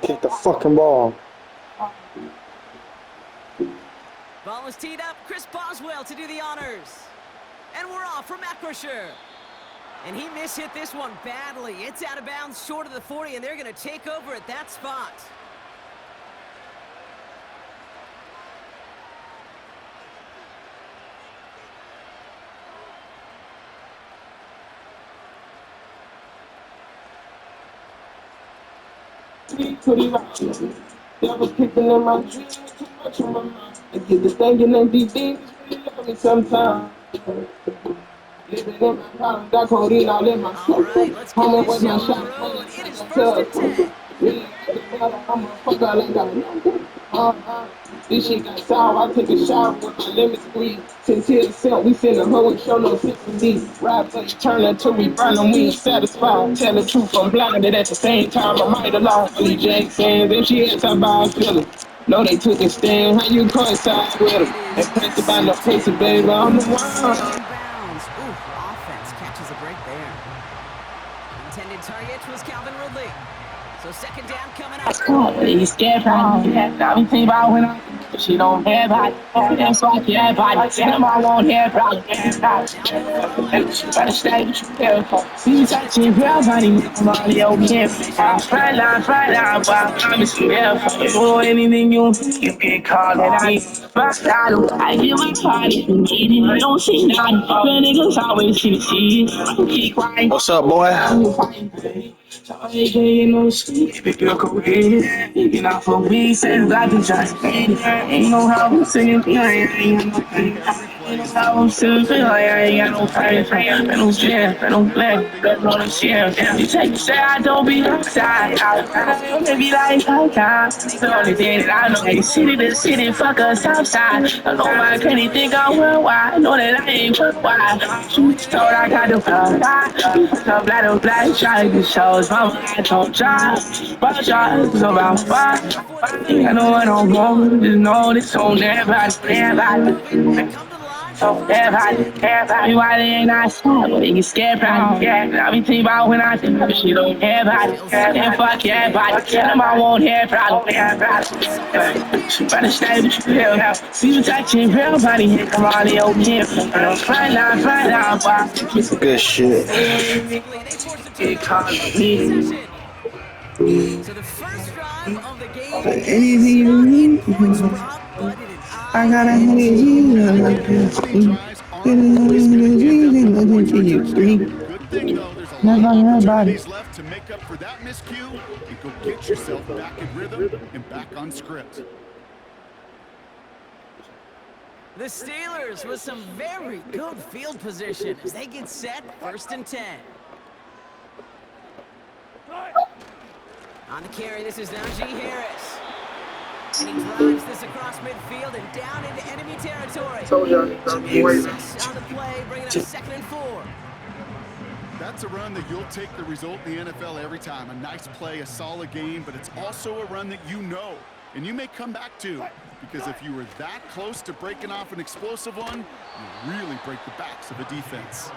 Kick the fucking ball. Ball was teed up. Chris Boswell to do the honors. And we're off for Mackworshire. And he mishit this one badly. It's out of bounds short of the 40, and they're going to take over at that spot. Never kicking in my dreams, too much on my mind. I get the thinking that these things really love me sometimes. Living in my problem, got codeine all in my All right, let's get Homie this with my show on the shot, road. It is 1st and 10. really, I'm a fucker like that. This shit got sour, I take a shower with my lemon squeeze. Since here to sell, we send a hoe and show no sympathy. Rap till you turn until we burn them, we ain't satisfied. Tell the truth, I'm blinded at the same time. I might have lost Lee Jackson, if she had time by feeling. No, they took a stand, how you coincide with them? And press about no face, baby, I'm the one. Inbounds. Ooh, offense catches a break there. Intended target was Calvin Ridley. So second down coming up. You scared from me. Got me think about when she don't have body. That's why she have body. Tell I won't have body. Better stay careful. See you touching real money. Money okay. Front line, but I promise you careful. Do anything you can call it. I give a party. I don't see nothing. The niggas always see. Keep quiet. What's up, boy? Ain't no sleep if you're coherent. You're not for weeks and I can just ain't no how I'm singing. Ain't no how I'm singing. I ain't got no fight. I no strength. I don't black. That's all I'm sharing. You take the say I don't be outside. I don't be like I the only thing that I know is city to city. Fuck us outside. I know I can't think I'm worldwide. I know that I ain't worldwide. Told I got the fuck. Black, trying to shows. Mama, I don't try. But it's about five. I know I don't go. Just know this on everybody. So everybody, why they ain't nice? But they get scared about it. I be thinking about when I think she don't care about it. And fuck everybody. Tell them I won't have problem. Better stay with you real. See you touching real body. Come on, they okay. Front line, boy. Good shit. They forced me. So the first drive of the game Anything is you not in need, points prop, but it is I gotta have you. Good thing, though, there's a lot of opportunities left to make up for that miscue and go get yourself back in rhythm and back on script. the Steelers with some very good field position as they get set 1st and 10. On the carry, this is Najee Harris. And he drives this across midfield and down into enemy territory. Success on the play, bringing up 2nd and 4. That's a run that you'll take the result in the NFL every time. A nice play, a solid game, but it's also a run that you know, and you may come back to. Because if you were that close to breaking off an explosive one, you really break the backs of a defense.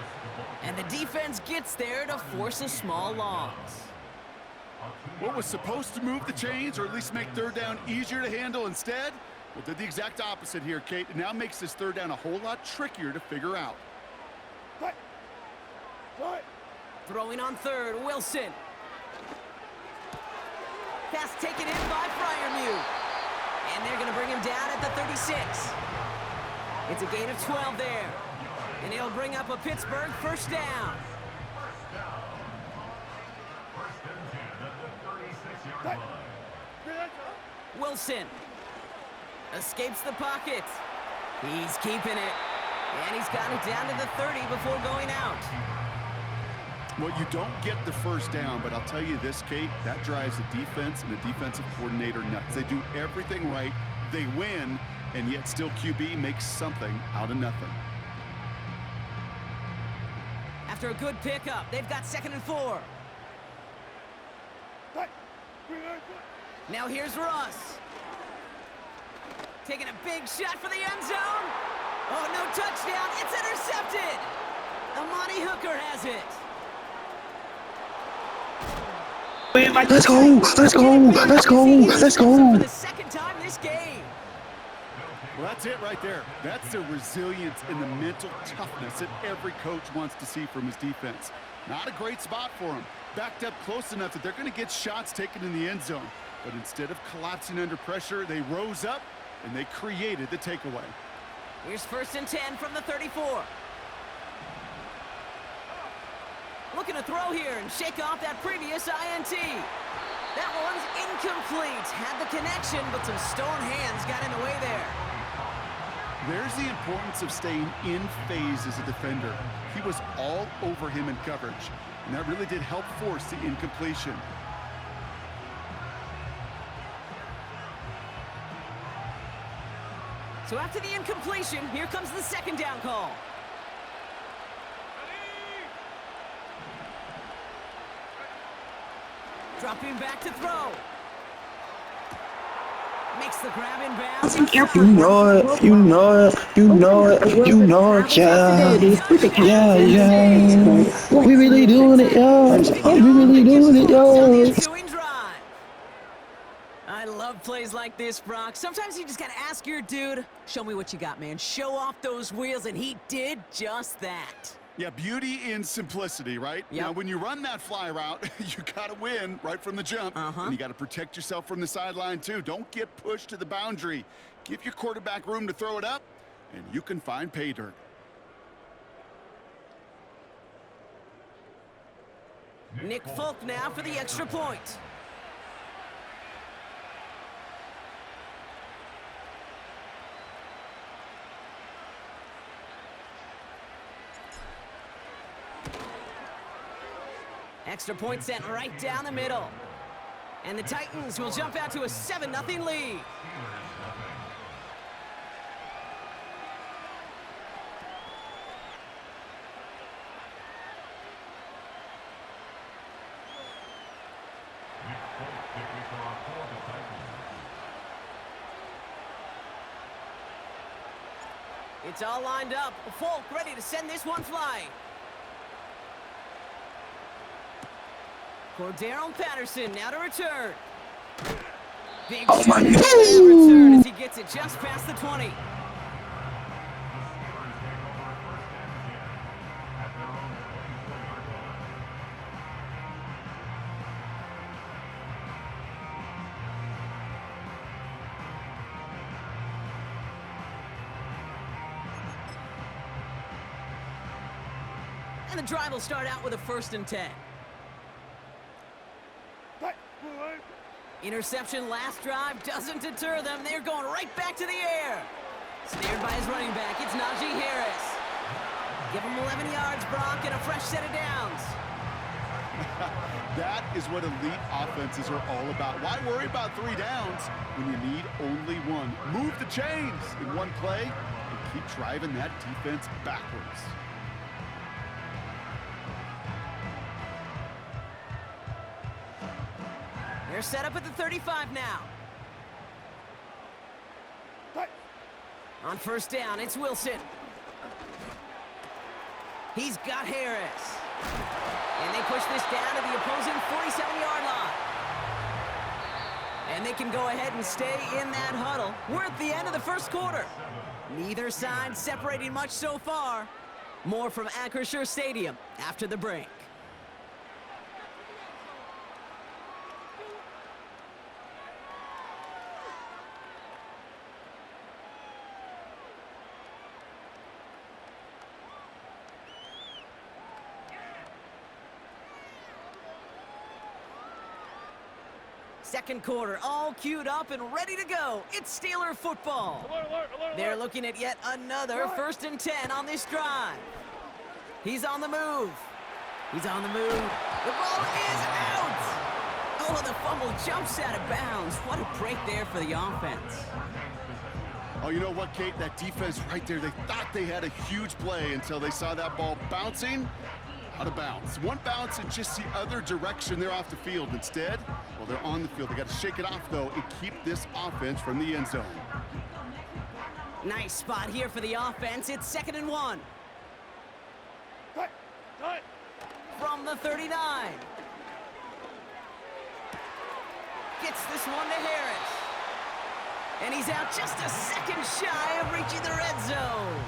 And the defense gets there to force a small loss. What was supposed to move the chains, or at least make third down easier to handle instead, well, did the exact opposite here, Kate. It now makes this third down a whole lot trickier to figure out. Throwing on third, Wilson. Pass taken in by Freiermuth. And they're going to bring him down at the 36. It's a gain of 12 there. And it'll bring up a Pittsburgh first down. Wilson escapes the pocket. He's keeping it. And he's got it down to the 30 before going out. Well, you don't get the first down, but I'll tell you this, Kate, that drives the defense and the defensive coordinator nuts. They do everything right, they win, and yet still QB makes something out of nothing. After a good pickup, they've got 2nd and 4. Now here's Russ. Taking a big shot for the end zone. Oh, no touchdown. It's intercepted. Amani Hooker has it. Let's go! Let's go! Let's go! Let's go! For the second time this game. Well, that's it right there. That's the resilience and the mental toughness that every coach wants to see from his defense. Not a great spot for him. Backed up close enough that they're going to get shots taken in the end zone. But instead of collapsing under pressure, they rose up and they created the takeaway. Here's 1st and 10 from the 34. Looking to throw here and shake off that previous INT. That one's incomplete. Had the connection, but some stone hands got in the way there. There's the importance of staying in phase as a defender. He was all over him in coverage, and that really did help force the incompletion. So after the incompletion, here comes the 2nd down call. Dropping back to throw. Makes the grab in bounds. You know it, you know it, you know it, you know it, yeah. Yeah, yeah. We really doing it, yo. We really doing it, yo. Ensuing drive. I love plays like this, Brock. Sometimes you just gotta ask your dude, show me what you got, man. Show off those wheels, and he did just that. Yeah, beauty in simplicity, right? Yep. Now, when you run that fly route, you got to win right from the jump. And you got to protect yourself from the sideline, too. Don't get pushed to the boundary. Give your quarterback room to throw it up, and you can find pay dirt. Nick Folk now for the extra point. Extra point sent right down the middle. And the Titans will jump out to a 7-0 lead. It's all lined up. Folk ready to send this one flying. Cordero Patterson now to return. Big return as he gets it just past the 20. And the drive will start out with a 1st and 10. Interception last drive doesn't deter them. They're going right back to the air. Snared by his running back. It's Najee Harris. Give him 11 yards, Brock, and a fresh set of downs. That is what elite offenses are all about. Why worry about 3 downs when you need only 1? Move the chains in one play and keep driving that defense backwards. They're set up at the 35 now. On 1st down, it's Wilson. He's got Harris. And they push this down to the opposing 47-yard line. And they can go ahead and stay in that huddle. We're at the end of the 1st quarter. Neither side separating much so far. More from Acrisure Stadium after the break. Second quarter, all queued up and ready to go. It's Steeler football. They're looking at yet another 1st and 10 on this drive. He's on the move. He's on the move. The ball is out! Oh, the fumble jumps out of bounds. What a break there for the offense. Oh, you know what, Kate? That defense right there, they thought they had a huge play until they saw that ball bouncing out of bounds. One bounce and just the other direction, they're off the field. Instead, well, they're on the field. They got to shake it off, though, and keep this offense from the end zone. Nice spot here for the offense. It's 2nd and 1. From the 39. Gets this one to Harris. And he's out just a second shy of reaching the red zone.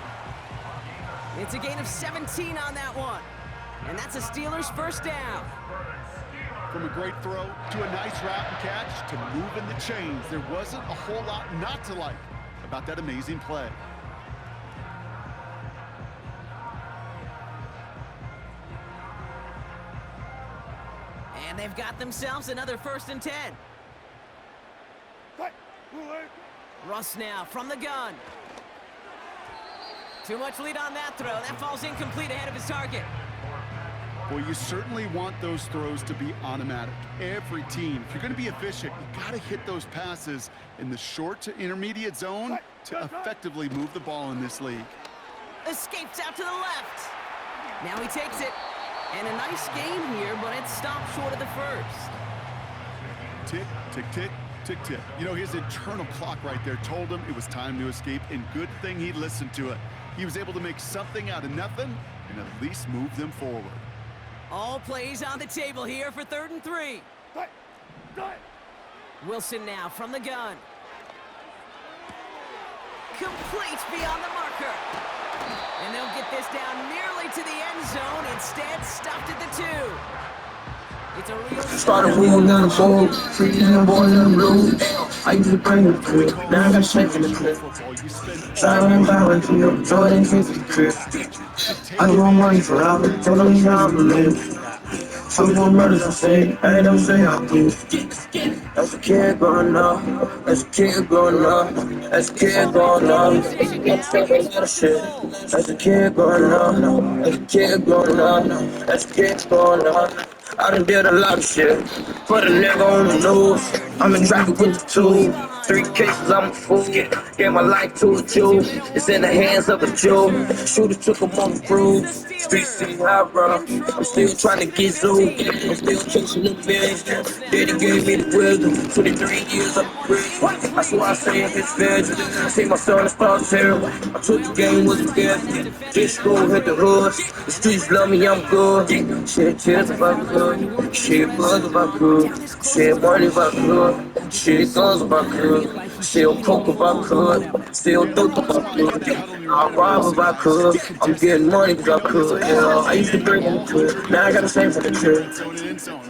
It's a gain of 17 on that one. And that's a Steelers first down. From a great throw to a nice route and catch to moving the chains, there wasn't a whole lot not to like about that amazing play. And they've got themselves another 1st and 10. Russ now from the gun. Too much lead on that throw. That falls incomplete ahead of his target. Well, you certainly want those throws to be automatic. Every team, if you're going to be efficient, you got to hit those passes in the short to intermediate zone to effectively move the ball in this league. Escapes out to the left. Now he takes it. And a nice game here, but it stopped short of the first. Tick, tick, tick, tick, tick. You know, his internal clock right there told him it was time to escape, and good thing he listened to it. He was able to make something out of nothing and at least move them forward. All plays on the table here for 3rd and 3. Wilson now from the gun. Completes beyond the marker. And they'll get this down nearly to the end zone. Instead, stopped at the 2. It's a real Started wheeling down the phone, freezing the boys in the blue. I used to bring the crib, now I got strength in the crib. Driving by with you, Jordan 50 crib. I want money forever, told them how to live. Some more murders I say, I ain't never say I do. As a kid growing up, as a kid growing up, as a kid growing up, as a kid growing up, as a kid growing up, as a kid growing up. I done did a lot of shit. Put a nigga on the news. I'm in traffic with the 2. 3 cases, I'm a fool. Gave my life to a Jew. It's in the hands of a Jew. Shooter took him on the cruise. Street city high, bro. I'm still trying to get through. I'm still chasing the bills. Daddy gave me the wisdom. 23 years of prison. I swear I say if it's fair. I see my son start terrible. I took the game with a gift. Just school hit the hood. The streets love me, I'm good. Shit, tears about good. Shit, blood about good. Shit, money about good. Shit, guns about good. Still coke about good. Still dope about good. I'll rob if I could. I'm getting money if I could. Yeah, I used to drink in the crib. Now I gotta save for the trip.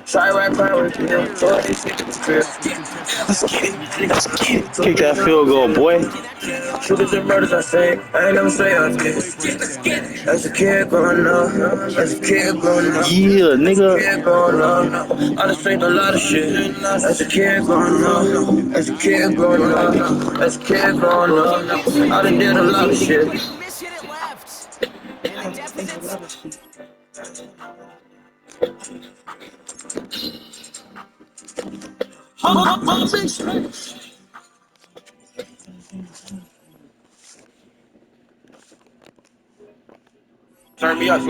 Try right power, yeah. So I just get to the crib. Kick that field goal, boy. Shooters and murders, I say. I ain't never say I did. As a kid growing up, as a kid growing up, Yeah, nigga. kid growing up, I done seen a lot of shit. As a kid growing up, as a kid growing up, as a kid growing up, I done did a lot of shit. miss hit it left. And the deficit's Turn me up,